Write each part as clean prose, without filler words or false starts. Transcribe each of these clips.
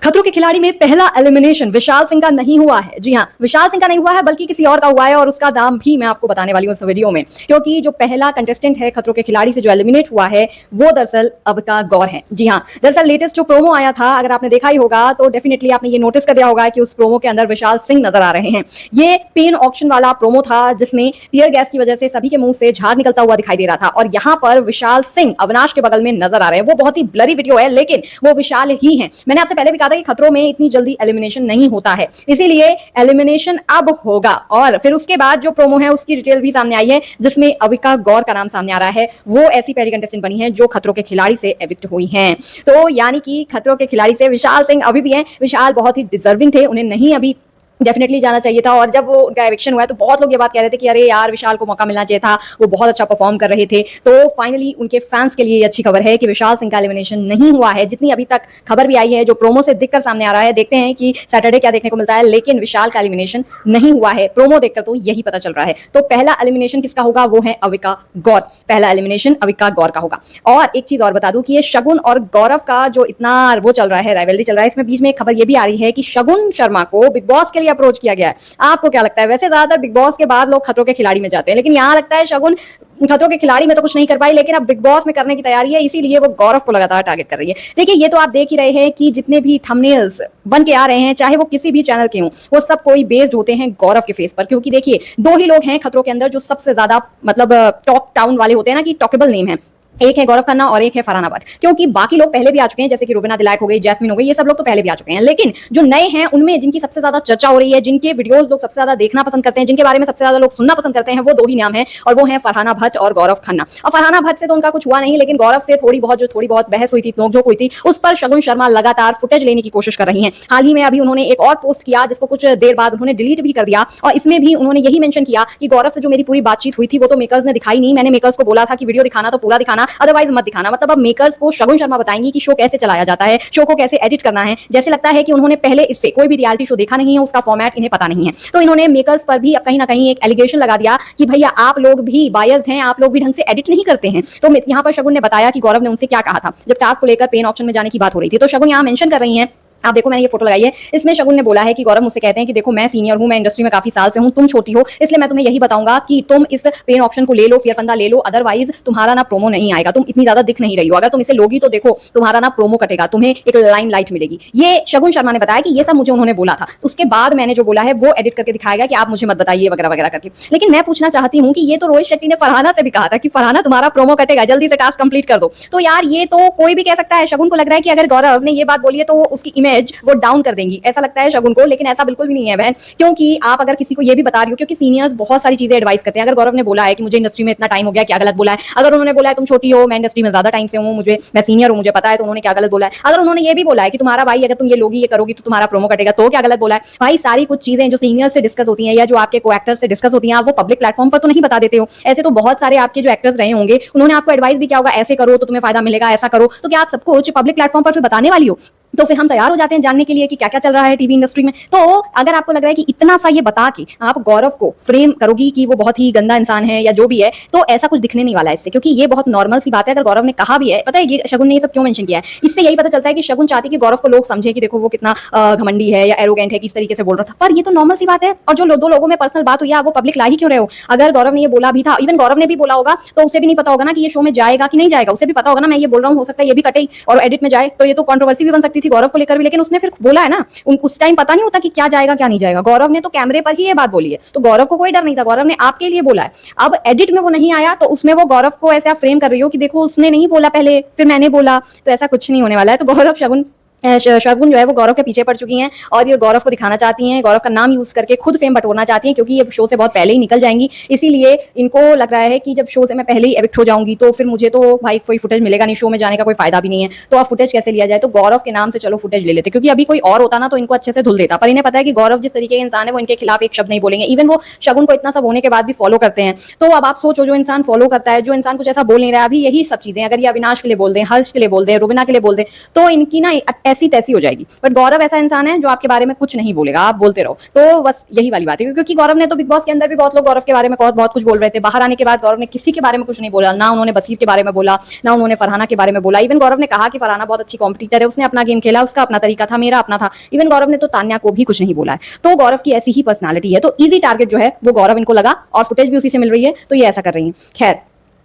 खतरों के खिलाड़ी में पहला एलिमिनेशन विशाल सिंह का नहीं हुआ है। जी हाँ, विशाल सिंह का नहीं हुआ है बल्कि किसी और का हुआ है और उसका नाम भी मैं आपको बताने वाली हूँ इस वीडियो में, क्योंकि जो पहला कंटेस्टेंट है खतरों के खिलाड़ी से जो एलिमिनेट हुआ है वो दरअसल अविका गौर है। जी हाँ, दरअसल लेटेस्ट जो प्रोमो आया था, अगर आपने देखा ही होगा तो डेफिनेटली आपने ये नोटिस कर लिया होगा कि उस प्रोमो के अंदर विशाल सिंह नजर आ रहे हैं। ये पेन ऑक्शन वाला प्रोमो था जिसमें टीयर गैस की वजह से सभी के मुंह से झाग निकलता हुआ दिखाई दे रहा था और यहाँ पर विशाल सिंह अविनाश के बगल में नजर आ रहे हैं। वो बहुत ही ब्लरी वीडियो है लेकिन वो विशाल ही है। मैंने आपसे पहले भी कहा था कि खतरों में इतनी जल्दी एलिमिनेशन नहीं होता है, इसीलिए एलिमिनेशन अब होगा। और फिर उसके बाद जो प्रोमो है उसकी डिटेल भी सामने आई है जिसमें अविका गौर का नाम सामने आ रहा है। वो ऐसी पहली कंटेस्टेंट बनी है जो खतरों के खिलाड़ी से एविक्ट हुई हैं। तो यानी कि खतरों के खिलाड़ी से विशाल सिंह अभी भी हैं। विशाल बहुत ही डिजर्विंग थे, उन्हें नहीं अभी डेफिनेटली जाना चाहिए था। और जब वो उनका एविक्शन हुआ है तो बहुत लोग ये बात कह रहे थे कि अरे यार विशाल को मौका मिलना चाहिए था, वो बहुत अच्छा परफॉर्म कर रहे थे। तो फाइनली उनके फैंस के लिए ये अच्छी खबर है कि विशाल सिंह का एलिमिनेशन नहीं हुआ है। जितनी अभी तक खबर भी आई है, जो प्रोमो से दिखकर सामने आ रहा है, देखते हैं कि सैटरडे क्या देखने को मिलता है, लेकिन विशाल का एलिमिनेशन नहीं हुआ है। प्रोमो देखकर तो यही पता चल रहा है। तो पहला एलिमिनेशन किसका होगा? वो है अविका गौर। पहला एलिमिनेशन अविका गौर का होगा। और एक चीज और बता दूं कि ये शगुन और गौरव का जो इतना वो चल रहा है, राइवलरी चल रहा है, इसमें बीच में एक खबर ये भी आ रही है कि शगुन शर्मा को बिग बॉस के लिए अप्रोच किया गया है। आपको क्या लगता है? वैसे ज्यादातर बिग बॉस के बाद लोग खतरों के खिलाड़ी में जाते हैं, लेकिन यहाँ लगता है शगुन खतरों के खिलाड़ी में तो कुछ नहीं कर पाई, लेकिन अब बिग बॉस में करने की तैयारी है, इसीलिए वो गौरव को लगातार टारगेट कर रही है। देखिए, ये तो आप देख ही रहे हैं कि जितने भी थंबनेल्स बन के आ रहे हैं, चाहे वो किसी भी चैनल के हों, वो सब कोई बेस्ड होते हैं गौरव के फेस पर। क्योंकि देखिए, दो ही लोग हैं खतरों के अंदर जो सबसे ज्यादा मतलब टॉक टाउन वाले होते हैं ना, कि टॉकेबल नेम है। एक है गौरव खन्ना और एक है फरहाना भट्ट। क्योंकि बाकी लोग पहले भी आ चुके हैं, जैसे कि रुबीना दिलायक हो गई, जैस्मिन हो गई, ये सब लोग तो पहले भी आ चुके हैं। लेकिन जो नए हैं उनमें जिनकी सबसे ज्यादा चर्चा हो रही है, जिनके वीडियोस लोग सबसे ज्यादा देखना पसंद करते हैं, जिनके बारे में सबसे ज्यादा लोग सुनना पसंद करते हैं, वो दो ही नाम है और वो है फरहाना भट्ट और गौरव खन्ना। और फरहाना भट्ट से तो उनका कुछ हुआ नहीं, लेकिन गौरव से थोड़ी बहुत बहस हुई थी, नोकझोंक हुई थी, उस पर शगुन शर्मा लगातार फुटेज लेने की कोशिश कर रही है। हाल ही में अभी उन्होंने एक और पोस्ट किया जिसको कुछ देर बाद उन्होंने डिलीट भी कर दिया, और इसमें भी उन्होंने यही मेंशन किया कि गौरव से जो मेरी पूरी बातचीत हुई थी वो तो मेकर्स ने दिखाई नहीं। मैंने मेकर्स को बोला था कि वीडियो दिखाना तो पूरा दिखाना, अदरवाइज मत दिखाना। मतलब अब मेकर्स को शगुन शर्मा बताएंगी कि शो कैसे चलाया जाता है, शो को कैसे एडिट करना है। जैसे लगता है कि उन्होंने पहले इससे कोई भी रियलिटी शो देखा नहीं है, उसका फॉर्मेट इन्हें पता नहीं है। तो इन्होंने मेकर्स पर भी कहीं ना कहीं एक एलिगेशन लगा दिया कि भैया आप लोग भी बायस हैं, आप लोग भी ढंग से एडिट नहीं करते हैं। तो यहाँ पर शगुन ने बताया कि गौरव ने उनसे क्या कहा था जब टास्क को लेकर पेन ऑप्शन में जाने की बात हो रही थी। तो शगुन यहाँ मेंशन कर रही है, आप देखो मैंने ये फोटो लगाई है, इसमें शगुन ने बोला है कि गौरव मुझसे कहते हैं कि देखो मैं सीनियर हूं, मैं इंडस्ट्री में काफी साल से हूं, तुम छोटी हो, इसलिए मैं तुम्हें यही बताऊंगा कि तुम इस पेन ऑप्शन को ले लो, फियर फंदा ले लो, अदरवाइज तुम्हारा ना प्रोमो नहीं आएगा। तुम इतनी ज्यादा दिख नहीं रही हो, अगर तुम इसे लोगी तो देखो तुम्हारा ना प्रोमो कटेगा, तुम्हें एक लाइमलाइट मिलेगी। ये शगुन शर्मा ने बताया कि ये सब मुझे उन्होंने बोला था। उसके बाद मैंने जो बोला है वो एडिट करके दिखाएगा कि आप मुझे मत बताइए वगैरह वगैरह करके। लेकिन मैं पूछना चाहती हूँ कि ये तो रोहित शेट्टी ने फरहाना से भी कहा था कि फरहाना तुम्हारा प्रोमो कटेगा, जल्दी से टास्क कंप्लीट कर दो। तो यार ये तो कोई भी कह सकता है। शगुन को लग रहा है कि अगर गौरव ने ये बात बोली है तो उसकी इमेज वो डाउन कर देंगी, ऐसा लगता है शगुन को। लेकिन ऐसा बिल्कुल भी नहीं है बहन, क्योंकि आप अगर किसी को ये भी बता रही हो, क्योंकि सीनियर्स बहुत सारी चीजें एडवाइस करते हैं। अगर गौरव ने बोला है कि मुझे इंडस्ट्री में इतना टाइम हो गया, क्या गलत बोला है? अगर उन्होंने बोला है तुम छोटी हो, मैं इंडस्ट्री में ज्यादा टाइम से हूं, मैं सीनियर हूं, मुझे पता है, तो उन्होंने क्या गलत बोला है? अगर उन्होंने ये भी बोला है कि तुम्हारा भाई अगर तुम ये लोगी, ये करोगी तो तुम्हारा प्रोमो कटेगा, तो क्या गलत बोला है? भाई सारी कुछ चीजें जो सीनियर से डिस्कस होती हैं या जो आपके को एक्टर से डिस्कस होती हैं, आप वो पब्लिक प्लेटफॉर्म पर तो नहीं बता देते हो। ऐसे तो बहुत सारे आपके जो एक्टर्स रहे होंगे, उन्होंने आपको एडवाइस भी किया होगा, ऐसे करो तो तुम्हें फायदा मिलेगा, ऐसा करो। तो क्या आप सब कुछ पब्लिक प्लेटफॉर्म पर फिर बताने वाली हो? तो फिर हम तैयार हो जाते हैं जानने के लिए कि क्या क्या चल रहा है टीवी इंडस्ट्री में। तो अगर आपको लग रहा है कि इतना सा ये बता के आप गौरव को फ्रेम करोगी कि वो बहुत ही गंदा इंसान है या जो भी है, तो ऐसा कुछ दिखने नहीं वाला है इससे, क्योंकि ये बहुत नॉर्मल सी बात है। अगर गौरव ने कहा भी है, पता है ये शगुन ने ये सब क्यों मेंशन किया है, इससे यही पता चलता है कि शगुन चाहती है कि गौरव को लोग समझे कि देखो वो कितना घमंडी है या एरोगेंट है, किस तरीके से बोल रहा था। पर ये तो नॉर्मल सी बात है। और जो दो लोगों में पर्सनल बात हुई है, वो पब्लिक ला ही क्यों रहे हो? अगर गौरव ने ये बोला भी था, इवन गौरव ने भी बोला होगा, तो उसे भी नहीं पता होगा ना कि ये शो में जाएगा कि नहीं जाएगा। उसे भी पता होगा ना मैं ये बोल रहा हूँ, हो सकता है ये भी कटे और एडिट में जाए, तो ये तो कंट्रोवर्सी भी बन सकती थी गौरव को लेकर भी। लेकिन उसने फिर बोला है ना, उस टाइम पता नहीं होता कि क्या जाएगा क्या नहीं जाएगा। गौरव ने तो कैमरे पर ही ये बात बोली है, तो गौरव को कोई डर नहीं था। गौरव ने आपके लिए बोला है। अब एडिट में वो नहीं आया तो उसमें वो गौरव को ऐसे आप फ्रेम कर रही हो कि देखो उसने नहीं बोला पहले, फिर मैंने बोला, तो ऐसा कुछ नहीं होने वाला है। तो गौरव शगुन जो है वो गौरव के पीछे पड़ चुकी हैं और ये गौरव को दिखाना चाहती हैं, गौरव का नाम यूज करके खुद फेम बटोरना चाहती हैं, क्योंकि ये शो से बहुत पहले ही निकल जाएंगी। इसीलिए इनको लग रहा है कि जब शो से मैं पहले ही एविक्ट हो जाऊंगी तो फिर मुझे तो भाई कोई फुटेज मिलेगा नहीं, शो में जाने का कोई फायदा भी नहीं है। तो अब फुटेज कैसे लिया जाए? तो गौरव के नाम से चलो फुटेज ले लेते, क्योंकि अभी कोई और होता ना तो इनको अच्छे से धुल देता। पर इन्हें पता है कि गौरव जिस तरीके के इंसान है वो इनके खिलाफ एक शब्द नहीं बोलेंगे। इवन वो शगुन को इतना सब होने के बाद भी फॉलो करते हैं। तो अब आप सोचो, जो इंसान फॉलो करता है, जो इंसान कुछ ऐसा बोल नहीं रहा है, अभी यही सब चीजें अगर ये अविनाश के लिए बोल दें, हर्ष के लिए बोल दें, रुबीना के लिए बोल दें, तो इनकी ना ऐसी तैसी हो जाएगी। बट गौरव ऐसा इंसान है जो आपके बारे में कुछ नहीं बोलेगा, आप बोलते रहो। तो बस यही वाली बात है, क्योंकि गौरव ने तो बिग बॉस के अंदर भी बहुत लोग गौरव के बारे में बहुत कुछ बोल रहे थे। बाहर आने के बाद गौरव ने किसी के बारे में कुछ नहीं बोला, ना उन्होंने बसीर के बारे में बोला, ना उन्होंने फरहाना के बारे में बोला। इवन गौरव ने कहा कि फरहाना बहुत अच्छी कॉम्पिटिटर है, उसने अपना गेम खेला, उसका अपना तरीका था, मेरा अपना था। इवन गौरव ने तो तान्या को भी कुछ नहीं बोला है। तो गौरव की ऐसी ही पर्सनालिटी है, तो इजी टारगेट जो है वो गौरव इनको लगा, और फुटेज भी उसी से मिल रही है, तो ये ऐसा कर रही है। खैर,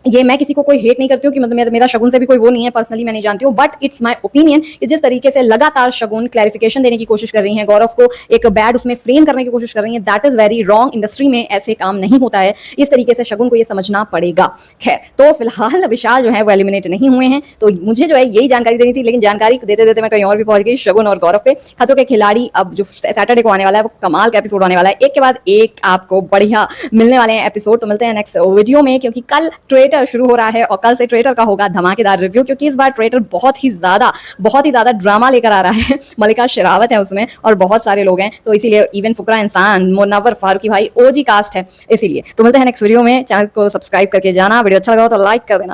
ये मैं किसी को कोई हेट नहीं करती हूँ कि मतलब मेरा शगुन से भी कोई वो नहीं है, पर्सनली मैं नहीं जानती हूँ, बट इट्स माय ओपिनियन कि जिस तरीके से लगातार शगुन क्लैरिफिकेशन देने की कोशिश कर रही है, गौरव को एक बैड उसमें फ्रेम करने की कोशिश कर रही है, that is very wrong. Industry में ऐसे काम नहीं होता है, इस तरीके से शगुन को ये समझना पड़ेगा। खैर, तो फिलहाल विशाल जो है वो एलिमिनेट नहीं हुए हैं, तो मुझे जो है यही जानकारी देनी थी, लेकिन जानकारी देते देते मैं कहीं और भी पहुंच गई। शगुन और गौरव पे खतरों के खिलाड़ी अब जो सैटरडे को आने वाला है वो कमाल का एपिसोड आने वाला है, एक के बाद एक आपको बढ़िया मिलने वाले हैं एपिसोड। तो मिलते हैं नेक्स्ट वीडियो में, क्योंकि कल ट्रेटर शुरू हो रहा है और कल से ट्रेटर का होगा धमाकेदार रिव्यू, क्योंकि इस बार ट्रेटर बहुत ही ज्यादा ड्रामा लेकर आ रहा है। मलिका शेरावत है उसमें और बहुत सारे लोग हैं, तो इसीलिए इवन फुकरा इंसान, मुनव्वर फारूकी भाई ओजी कास्ट है, इसीलिए। तो मिलते हैं नेक्स्ट वीडियो में, चैनल को सब्सक्राइब करके जाना, वीडियो अच्छा लगा हो तो लाइक कर देना।